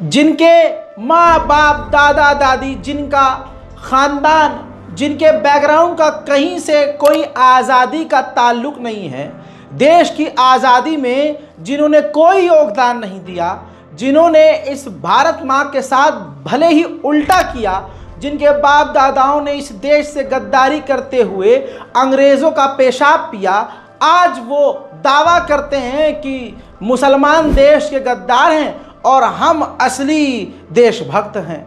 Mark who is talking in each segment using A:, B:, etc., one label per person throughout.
A: जिनके माँ बाप दादा दादी, जिनका ख़ानदान, जिनके बैकग्राउंड का कहीं से कोई आज़ादी का ताल्लुक़ नहीं है, देश की आज़ादी में जिन्होंने कोई योगदान नहीं दिया, जिन्होंने इस भारत माँ के साथ भले ही उल्टा किया, जिनके बाप दादाओं ने इस देश से गद्दारी करते हुए अंग्रेज़ों का पेशाब पिया, आज वो दावा करते हैं कि मुसलमान देश के गद्दार हैं और हम असली देशभक्त हैं।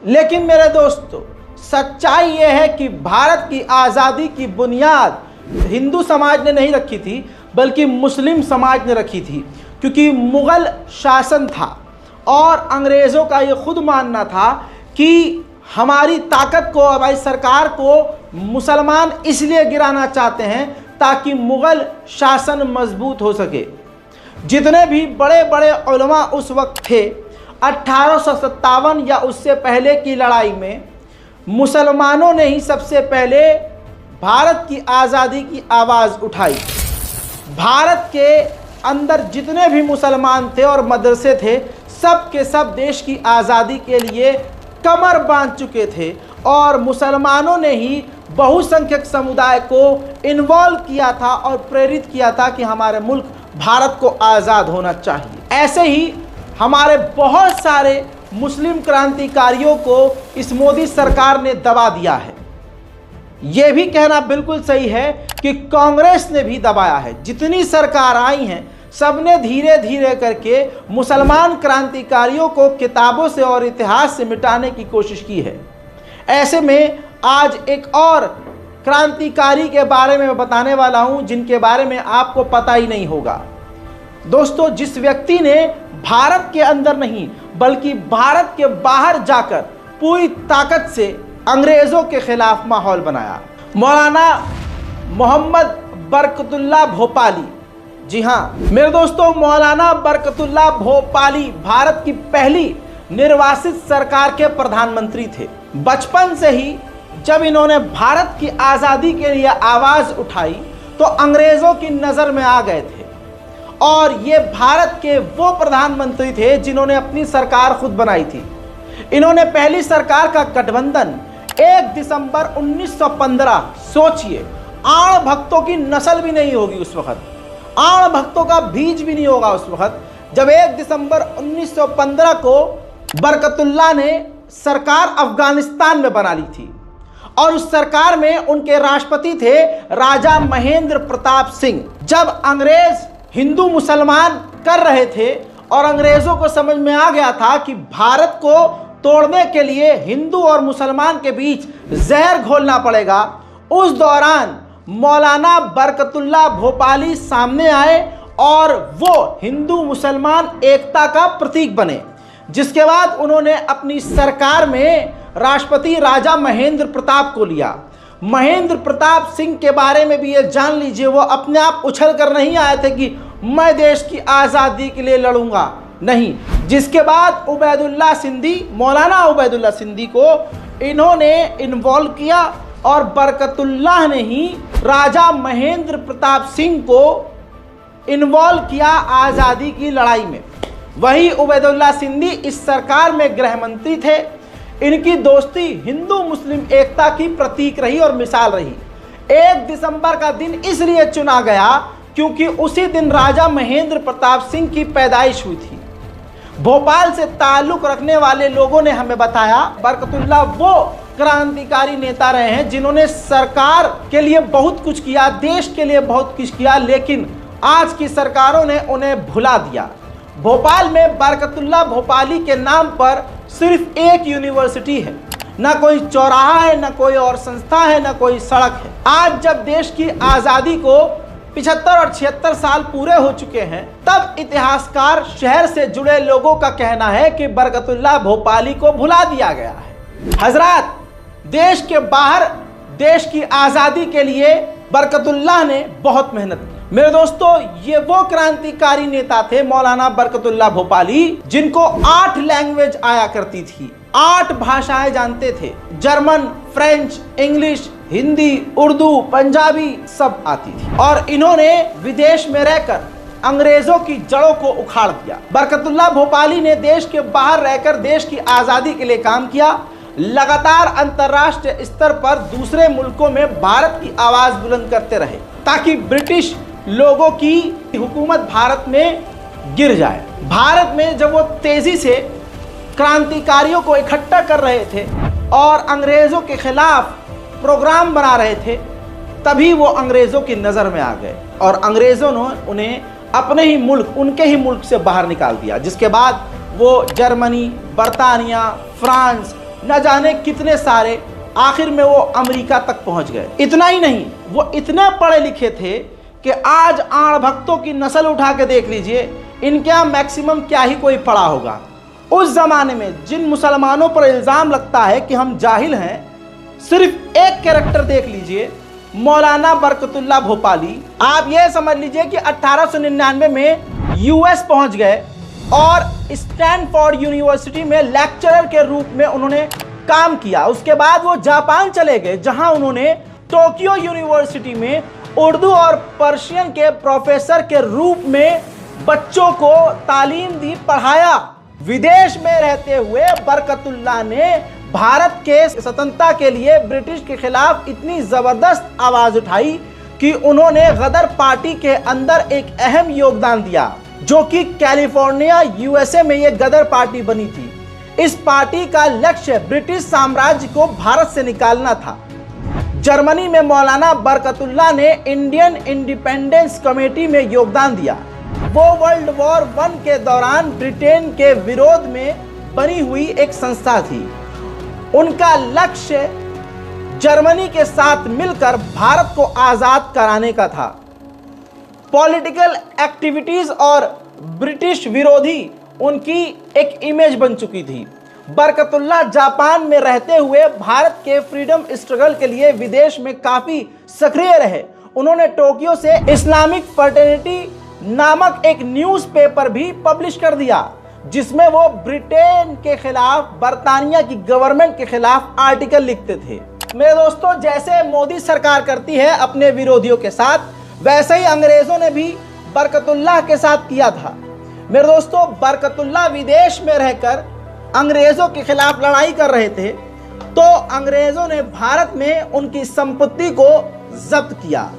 A: लेकिन मेरे दोस्तों, सच्चाई ये है कि भारत की आज़ादी की बुनियाद हिंदू समाज ने नहीं रखी थी, बल्कि मुस्लिम समाज ने रखी थी। क्योंकि मुग़ल शासन था और अंग्रेज़ों का ये खुद मानना था कि हमारी ताकत को, हमारी सरकार को मुसलमान इसलिए गिराना चाहते हैं ताकि मुग़ल शासन मजबूत हो सके। जितने भी बड़े बड़े उलमा उस वक्त थे, 1857 या उससे पहले की लड़ाई में मुसलमानों ने ही सबसे पहले भारत की आज़ादी की आवाज़ उठाई। भारत के अंदर जितने भी मुसलमान थे और मदरसे थे, सब के सब देश की आज़ादी के लिए कमर बांध चुके थे और मुसलमानों ने ही बहुसंख्यक समुदाय को इन्वॉल्व किया था और प्रेरित किया था कि हमारे मुल्क भारत को आज़ाद होना चाहिए। ऐसे ही हमारे बहुत सारे मुस्लिम क्रांतिकारियों को इस मोदी सरकार ने दबा दिया है। ये भी कहना बिल्कुल सही है कि कांग्रेस ने भी दबाया है। जितनी सरकार आई हैं, सबने धीरे धीरे करके मुसलमान क्रांतिकारियों को किताबों से और इतिहास से मिटाने की कोशिश की है। ऐसे में आज एक और क्रांतिकारी के बारे में मैं बताने वाला हूं, जिनके बारे में आपको पता ही नहीं होगा। दोस्तों, जिस व्यक्ति ने भारत के अंदर नहीं बल्कि भारत के बाहर जाकर पूरी ताकत से अंग्रेज़ों के खिलाफ माहौल बनाया, मौलाना मोहम्मद बरकतुल्लाह भोपाली। जी हाँ मेरे दोस्तों, मौलाना बरकतुल्लाह भोपाली भारत की पहली निर्वासित सरकार के प्रधानमंत्री थे। बचपन से ही जब इन्होंने भारत की आज़ादी के लिए आवाज़ उठाई तो अंग्रेज़ों की नज़र में आ गए थे और ये भारत के वो प्रधानमंत्री थे जिन्होंने अपनी सरकार खुद बनाई थी। इन्होंने पहली सरकार का गठबंधन 1 दिसंबर 1915, सोचिए, आण भक्तों की नस्ल भी नहीं होगी उस वक्त, आण भक्तों का बीज भी नहीं होगा उस वक्त, जब 1 दिसंबर 1915 को बरकतुल्लाह ने सरकार अफगानिस्तान में बना ली थी और उस सरकार में उनके राष्ट्रपति थे राजा महेंद्र प्रताप सिंह। जब अंग्रेज हिंदू मुसलमान कर रहे थे और अंग्रेज़ों को समझ में आ गया था कि भारत को तोड़ने के लिए हिंदू और मुसलमान के बीच जहर घोलना पड़ेगा, उस दौरान मौलाना बरकतुल्लाह भोपाली सामने आए और वो हिंदू मुसलमान एकता का प्रतीक बने। जिसके बाद उन्होंने अपनी सरकार में राष्ट्रपति राजा महेंद्र प्रताप को लिया। महेंद्र प्रताप सिंह के बारे में भी ये जान लीजिए, वो अपने आप उछल कर नहीं आए थे कि मैं देश की आज़ादी के लिए लड़ूंगा, नहीं। जिसके बाद उबैदुल्ला सिंधी, मौलाना उबैदुल्ला सिंधी को इन्होंने इन्वॉल्व किया और बरकतुल्लाह ने ही राजा महेंद्र प्रताप सिंह को इन्वॉल्व किया आज़ादी की लड़ाई में। वही उबैदुल्ला सिंधी इस सरकार में गृह मंत्री थे। इनकी दोस्ती हिंदू मुस्लिम एकता की प्रतीक रही और मिसाल रही। 1 दिसंबर का दिन इसलिए चुना गया क्योंकि उसी दिन राजा महेंद्र प्रताप सिंह की पैदाइश हुई थी। भोपाल से ताल्लुक़ रखने वाले लोगों ने हमें बताया बरकतुल्लाह वो क्रांतिकारी नेता रहे हैं जिन्होंने सरकार के लिए बहुत कुछ किया, देश के लिए बहुत कुछ किया, लेकिन आज की सरकारों ने उन्हें भुला दिया। भोपाल में बरकतुल्लाह भोपाली के नाम पर सिर्फ एक यूनिवर्सिटी है, ना कोई चौराहा है, ना कोई और संस्था है, ना कोई सड़क है। आज जब देश की आज़ादी को 75 और 76 साल पूरे हो चुके हैं, तब इतिहासकार शहर से जुड़े लोगों का कहना है कि बरकतुल्लाह भोपाली को भुला दिया गया है। हजरात, देश के बाहर देश की आज़ादी के लिए बरकतुल्लाह ने बहुत मेहनत की। मेरे दोस्तों, ये वो क्रांतिकारी नेता थे मौलाना बरकतुल्लाह भोपाली जिनको 8 लैंग्वेज आया करती थी, 8 भाषाएं जानते थे। German, French, English, Hindi, Urdu, Punjabi सब आती थी और इन्होंने विदेश में रहकर अंग्रेजों की जड़ों को उखाड़ दिया। बरकतुल्लाह भोपाली ने देश के बाहर रहकर देश की आज़ादी के लिए काम किया। लगातार अंतर्राष्ट्रीय स्तर पर दूसरे मुल्कों में भारत की आवाज़ बुलंद करते रहे ताकि ब्रिटिश लोगों की हुकूमत भारत में गिर जाए। भारत में जब वो तेज़ी से क्रांतिकारियों को इकट्ठा कर रहे थे और अंग्रेज़ों के खिलाफ प्रोग्राम बना रहे थे, तभी वो अंग्रेज़ों की नज़र में आ गए और अंग्रेज़ों ने उन्हें अपने ही मुल्क, उनके ही मुल्क से बाहर निकाल दिया। जिसके बाद वो जर्मनी, बरतानिया, फ्रांस, न जाने कितने सारे, आखिर में वो अमेरिका तक पहुंच गए। इतना ही नहीं, वो इतने पढ़े लिखे थे कि आज आण भक्तों की नस्ल उठा के देख लीजिए, इनके यहाँ मैक्सिमम क्या ही कोई पढ़ा होगा। उस ज़माने में जिन मुसलमानों पर इल्ज़ाम लगता है कि हम जाहिल हैं, सिर्फ एक कैरेक्टर देख लीजिए, मौलाना बरकतुल्लाह भोपाली। आप ये समझ लीजिए कि 1899 में यूएस पहुंच गए और स्टैनफोर्ड यूनिवर्सिटी में लेक्चरर के रूप में उन्होंने काम किया। उसके बाद वो जापान चले गए, जहां उन्होंने टोक्यो यूनिवर्सिटी में उर्दू और पर्शियन के प्रोफेसर के रूप में बच्चों को तालीम दी, पढ़ाया। विदेश में रहते हुए बरकतुल्लाह ने भारत के स्वतंत्रता के लिए ब्रिटिश के खिलाफ इतनी ज़बरदस्त आवाज़ उठाई कि उन्होंने गदर पार्टी के अंदर एक अहम योगदान दिया, जो कि कैलिफोर्निया यूएसए में ये गदर पार्टी बनी थी। इस पार्टी का लक्ष्य ब्रिटिश साम्राज्य को भारत से निकालना था। जर्मनी में मौलाना बरकतुल्लाह ने इंडियन इंडिपेंडेंस कमेटी में योगदान दिया। वो वर्ल्ड वॉर 1 के दौरान ब्रिटेन के विरोध में बनी हुई एक संस्था थी। उनका लक्ष्य जर्मनी के साथ मिलकर भारत को आज़ाद कराने का था। पॉलिटिकल एक्टिविटीज़ और ब्रिटिश विरोधी उनकी एक इमेज बन चुकी थी। बरकतुल्लाह जापान में रहते हुए भारत के फ्रीडम स्ट्रगल के लिए विदेश में काफ़ी सक्रिय रहे। उन्होंने टोक्यो से इस्लामिक फ्रेटर्निटी नामक एक न्यूज़पेपर भी पब्लिश कर दिया, जिसमें वो ब्रिटेन के खिलाफ, बरतानिया की गवर्नमेंट के खिलाफ आर्टिकल लिखते थे। मेरे दोस्तों, जैसे मोदी सरकार करती है अपने विरोधियों के साथ, वैसे ही अंग्रेज़ों ने भी बरकतुल्लाह के साथ किया था। मेरे दोस्तों, बरकतुल्लाह विदेश में रहकर अंग्रेज़ों के खिलाफ लड़ाई कर रहे थे, तो अंग्रेज़ों ने भारत में उनकी संपत्ति को जब्त किया,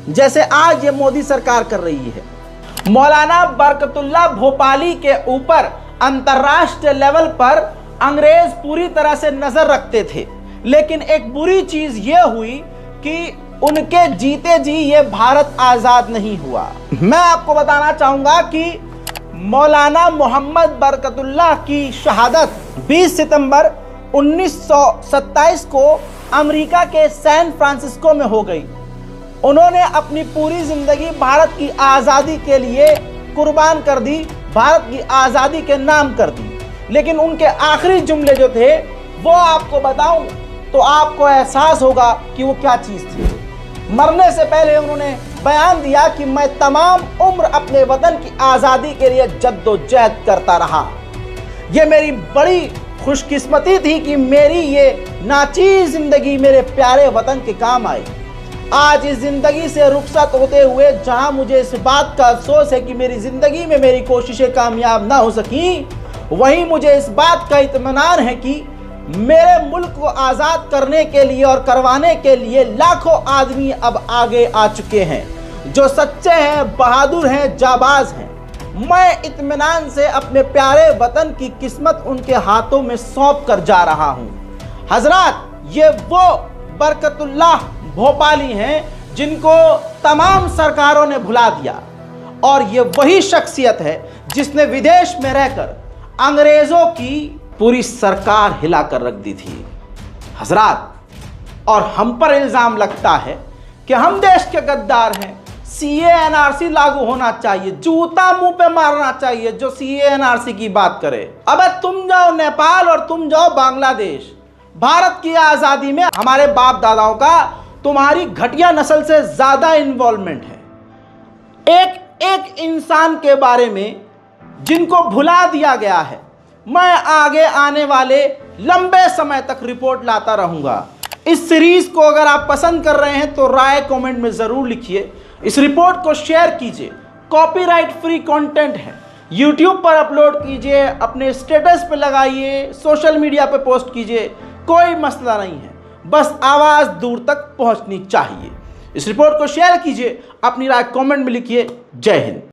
A: जैसे आज ये मोदी सरकार कर रही है। मौलाना बरकतुल्लाह भोपाली के ऊपर अंतर्राष्ट्रीय लेवल पर अंग्रेज पूरी तरह से नजर रखते थे, लेकिन एक बुरी चीज ये हुई कि उनके जीते जी ये भारत आजाद नहीं हुआ। मैं आपको बताना चाहूंगा कि मौलाना मोहम्मद बरकतुल्लाह की शहादत 20 सितंबर 1927 को अमेरिका के सैन फ्रांसिस्को में हो गई। उन्होंने अपनी पूरी जिंदगी भारत की आज़ादी के लिए कुर्बान कर दी, भारत की आज़ादी के नाम कर दी। लेकिन उनके आखिरी जुमले जो थे वो आपको बताऊं तो आपको एहसास होगा कि वो क्या चीज़ थी। मरने से पहले उन्होंने बयान दिया कि मैं तमाम उम्र अपने वतन की आज़ादी के लिए जद्दोजहद करता रहा। ये मेरी बड़ी खुशकिस्मती थी कि मेरी ये नाचीज़ ज़िंदगी मेरे प्यारे वतन के काम आई। आज इस ज़िंदगी से रुखसत होते हुए जहां मुझे इस बात का अफसोस है कि मेरी ज़िंदगी में मेरी कोशिशें कामयाब ना हो सकी, वहीं मुझे इस बात का इत्मीनान है कि मेरे मुल्क को आज़ाद करने के लिए और करवाने के लिए लाखों आदमी अब आगे आ चुके हैं, जो सच्चे हैं, बहादुर हैं, जाबाज हैं। मैं इत्मीनान से अपने प्यारे वतन की किस्मत उनके हाथों में सौंप कर जा रहा हूँ। हजरात, ये वो बरकतुल्लाह भोपाली हैं जिनको तमाम सरकारों ने भुला दिया, और ये वही शख्सियत है जिसने विदेश में रहकर अंग्रेज़ों की पूरी सरकार हिला कर रख दी थी। हजरात, और हम पर इल्ज़ाम लगता है कि हम देश के गद्दार हैं, सीए एनआरसी लागू होना चाहिए, जूता मुंह पे मारना चाहिए जो सीए एनआरसी की बात करे। अबे तुम जाओ नेपाल और तुम जाओ बांग्लादेश, भारत की आज़ादी में हमारे बाप दादाओं का तुम्हारी घटिया नस्ल से ज़्यादा इन्वॉल्वमेंट है। एक एक इंसान के बारे में जिनको भुला दिया गया है। मैं आगे आने वाले लंबे समय तक रिपोर्ट लाता रहूँगा। इस सीरीज़ को अगर आप पसंद कर रहे हैं तो राय कमेंट में ज़रूर लिखिए। इस रिपोर्ट को शेयर कीजिए। कॉपीराइट फ्री कंटेंट है। YouTube पर अपलोड कीजिए, अपने स्टेटस पे लगाइए, सोशल मीडिया पे पोस्ट कीजिए, कोई मसला नहीं है, बस आवाज़ दूर तक पहुंचनी चाहिए। इस रिपोर्ट को शेयर कीजिए, अपनी राय कमेंट में लिखिए। जय हिंद।